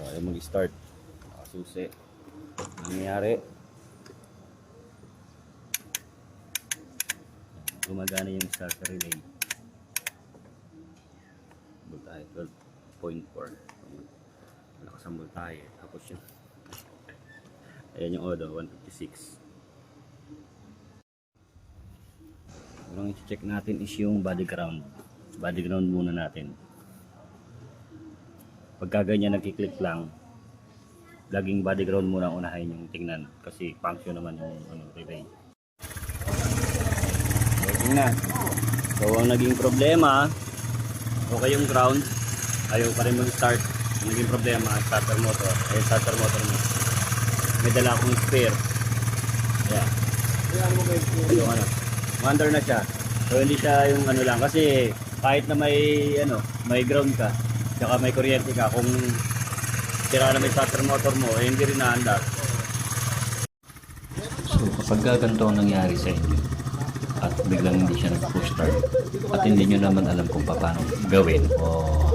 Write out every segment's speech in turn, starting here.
Ayaw mag-start. Nakasusi. Ano nangyayari? Gumagana yung starter relay. Voltahe 12.4. Malakas ang voltahe. Tapos yun. Ayan yung odo, 156. Ang i-check natin is yung body ground. Body ground muna natin. Pagka ganyan nagkiklik lang, laging body ground muna unahin yung tingnan. Kasi function naman yung relay. Working na. So ang naging problema, okay yung ground, ayaw pa rin mag-start. Ang naging problema, starter motor. Ay starter motor mo. May dala akong spare. Yeah. Yung under na siya. So hindi siya yung lang kasi kahit na may ground ka, tsaka may kuryente ka, kung sira na may starter motor mo, hindi rin naandar. So kapag ganito ang nangyari sa inyo at biglang hindi siya nag-push start at hindi nyo naman alam kung paano gawin o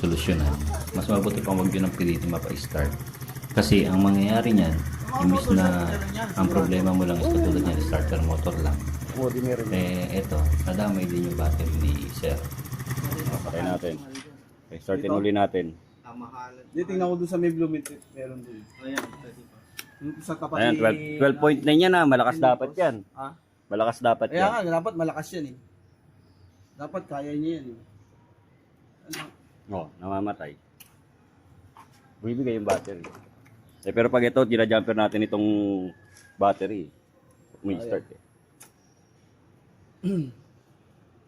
solusyonan, mas mabuti pang huwag nyo nang pilitin mapa-start. Kasi ang mangyayari niyan, imbis na ang problema mo lang is katulad niyan, starter motor lang. Eto, nadamay din yung battery ni Sir. Patay natin. Okay, startin uli natin. Hindi, tingnan ko doon sa may blue mint. Meron doon. Sa tapat Ayan, 12.9 yan na. Malakas dapat yan. Ha? Malakas dapat Kaya yan. nga, dapat malakas yan eh. Dapat kaya niya yan eh. Oh, namamatay. Bibigay yung battery. Pero pag ito, ginajumper natin itong battery. May start eh.